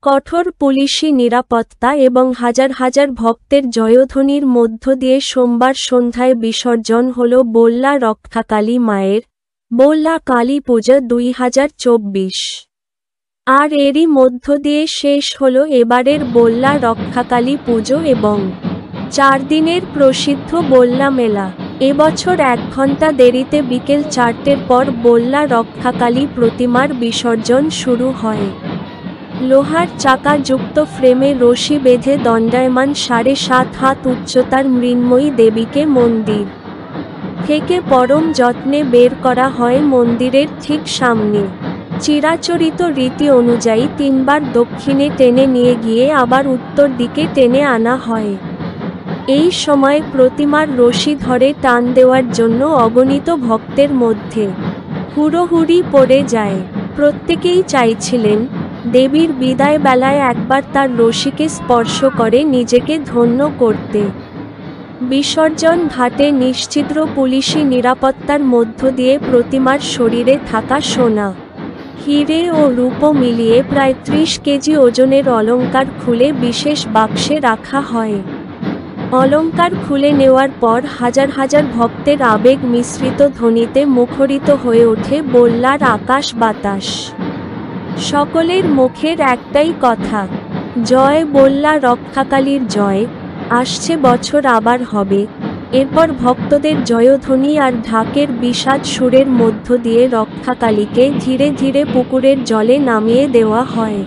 কঠোর পুলিশি নিরাপত্তা এবং হাজার হাজার ভক্তের জয়ধ্বনির মধ্য দিয়ে সোমবার সন্ধ্যায় বিসর্জন হল বল্লা রক্ষাকালী মায়ের বল্লা কালী পূজা 2024। আর এরই মধ্য দিয়ে শেষ হল এবারের বল্লা রক্ষাকালী পুজো এবং 4 দিনের প্রসিদ্ধ বল্লা মেলা। এবছর 1 ঘণ্টা দেরিতে বিকেল 4টের পর বল্লা রক্ষাকালী প্রতিমার বিসর্জন শুরু হয়। লোহার চাকা যুক্ত ফ্রেমে রশি বেঁধে দণ্ডায়মান 7.5 হাত উচ্চতার মৃন্ময়ী দেবীকে মন্দির থেকে পরম যত্নে বের করা হয় মন্দিরের ঠিক সামনে। চিরাচরিত রীতি অনুযায়ী 3 বার দক্ষিণে টেনে নিয়ে গিয়ে আবার উত্তর দিকে টেনে আনা হয়। এই সময় প্রতিমার রশি ধরে টান দেওয়ার জন্য অগণিত ভক্তের মধ্যে হুড়োহুড়ি পড়ে যায়। প্রত্যেকেই চাইছিলেন দেবীর বিদায় বেলায় একবার তার রশিকে স্পর্শ করে নিজেকে ধন্য করতে। বিসর্জন ঘাটে নিশ্ছিদ্র পুলিশি নিরাপত্তার মধ্য দিয়ে প্রতিমার শরীরে থাকা সোনা, হিরে ও রূপ মিলিয়ে প্রায় 30 কেজি ওজনের অলংকার খুলে বিশেষ বাক্সে রাখা হয়। অলংকার খুলে নেওয়ার পর হাজার হাজার ভক্তের আবেগ মিশ্রিত ধ্বনিতে মুখরিত হয়ে ওঠে বল্লার আকাশ বাতাস। সকলের মুখের একটাই কথা, জয় বল্লা রক্ষাকালীর জয়, আসছে বছর আবার হবে। এরপর ভক্তদের জয়ধ্বনি আর ঢাকের বিষাদ সুরের মধ্য দিয়ে রক্ষাকালীকে ধীরে ধীরে পুকুরের জলে নামিয়ে দেওয়া হয়।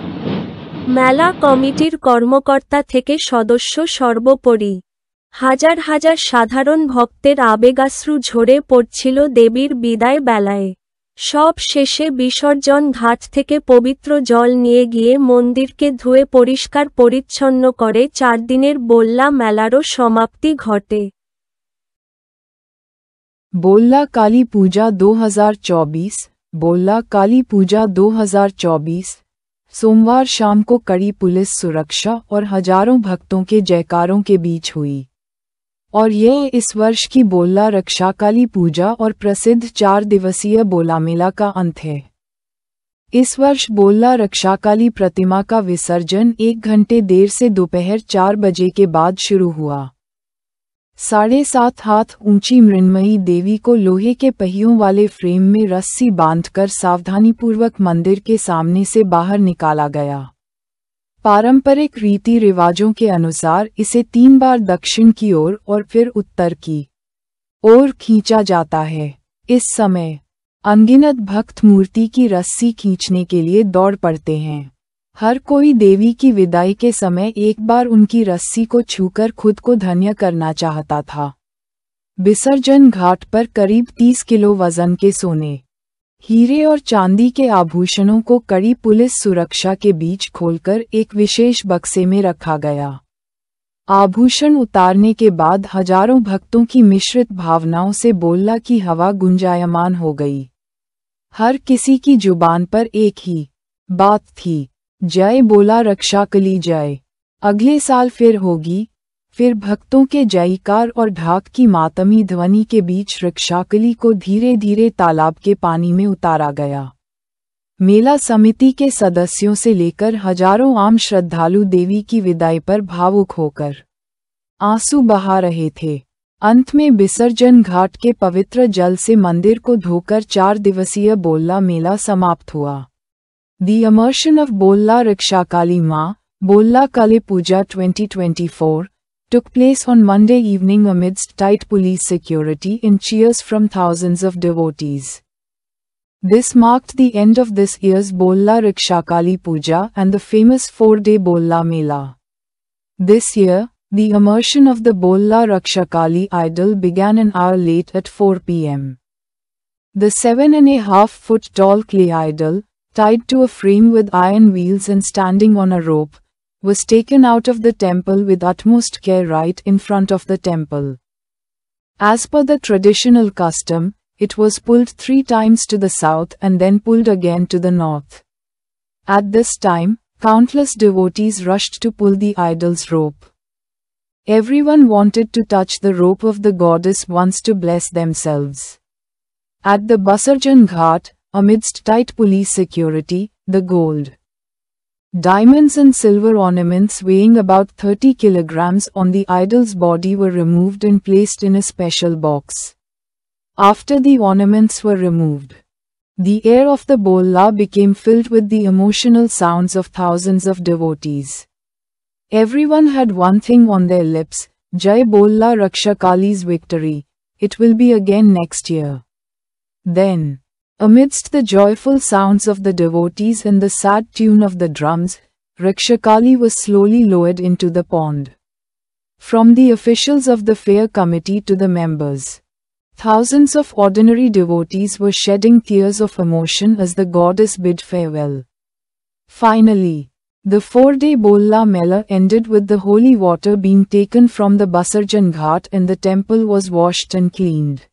মেলা কমিটির কর্মকর্তা থেকে সদস্য সর্বোপরি হাজার হাজার সাধারণ ভক্তের আবেগাশ্রু ঝরে পড়ছিল দেবীর বিদায় বেলায়। সব শেষে বিসর্জন ঘাট থেকে পবিত্র জল নিয়ে গিয়ে মন্দিরকে ধুয়ে পরিষ্কার পরিচ্ছন্ন করে 4 দিনের বল্লা মেলারও সমাপ্তি ঘটে। बोल्ला काली पूजा 2024। बोल्ला काली पूजा 2024 सोमवार शाम को कड़ी पुलिस सुरक्षा और हजारों भक्तों के जयकारों के बीच हुई और यह इस वर्ष की बोल्ला रक्षाकाली पूजा और प्रसिद्ध 4 दिवसीय बोला मेला का अंत है। इस वर्ष बोल्ला रक्षाकाली प्रतिमा का विसर्जन 1 घंटे देर से दोपहर 4 बजे के बाद शुरू हुआ। 7.5 हाथ ऊंची मृण्मयी देवी को लोहे के पहियों वाले फ्रेम में रस्सी बांधकर सावधानीपूर्वक मंदिर के सामने से बाहर निकाला गया। पारंपरिक रीति रिवाजों के अनुसार इसे 3 बार दक्षिण की ओर और फिर उत्तर की ओर खींचा जाता है। इस समय अनगिनत भक्त मूर्ति की रस्सी खींचने के लिए दौड़ पड़ते हैं। हर कोई देवी की विदाई के समय एक बार उनकी रस्सी को छूकर खुद को धन्य करना चाहता था। विसर्जन घाट पर करीब 30 किलो वजन के सोने, हीरे और चांदी के आभूषणों को कड़ी पुलिस सुरक्षा के बीच खोलकर एक विशेष बक्से में रखा गया। आभूषण उतारने के बाद हजारों भक्तों की मिश्रित भावनाओं से बोल्ला की हवा गुंजायमान हो गई। हर किसी की जुबान पर एक ही बात थी, जय बोला रक्षाकाली जय। अगले साल फिर होगी। फिर भक्तों के जयकार और ढाक की मातमी ध्वनि के बीच रक्षाकाली को धीरे धीरे तालाब के पानी में उतारा गया। मेला समिति के सदस्यों से लेकर हजारों आम श्रद्धालु देवी की विदाई पर भावुक होकर आंसू बहा रहे थे। अंत में विसर्जन घाट के पवित्र जल से मंदिर को धोकर 4 दिवसीय बोल्ला मेला समाप्त हुआ। The immersion of Bolla Rakshakali Ma, Bolla Kali Puja 2024, took place on Monday evening amidst tight police security and cheers from thousands of devotees. This marked the end of this year's Bolla Rakshakali Puja and the famous 4-day Bolla Mela. This year, the immersion of the Bolla Rakshakali idol began an hour late at 4 p.m. The 7.5-foot tall clay idol, tied to a frame with iron wheels and standing on a rope, was taken out of the temple with utmost care right in front of the temple. As per the traditional custom, it was pulled 3 times to the south and then pulled again to the north. At this time, countless devotees rushed to pull the idol's rope. Everyone wanted to touch the rope of the goddess once to bless themselves. At the Basarjan Ghat, amidst tight police security, the gold Diamonds and silver ornaments weighing about 30 kilograms on the idol's body were removed and placed in a special box. After the ornaments were removed, the air of the Bolla became filled with the emotional sounds of thousands of devotees. Everyone had one thing on their lips: Jai Bolla Raksha Kali's victory. It will be again next year. Then, amidst the joyful sounds of the devotees and the sad tune of the drums, Rakshakali was slowly lowered into the pond. From the officials of the fair committee to the members, thousands of ordinary devotees were shedding tears of emotion as the goddess bid farewell. Finally, the 4-day Bolla Mela ended with the holy water being taken from the Basarjan Ghat and the temple was washed and cleaned.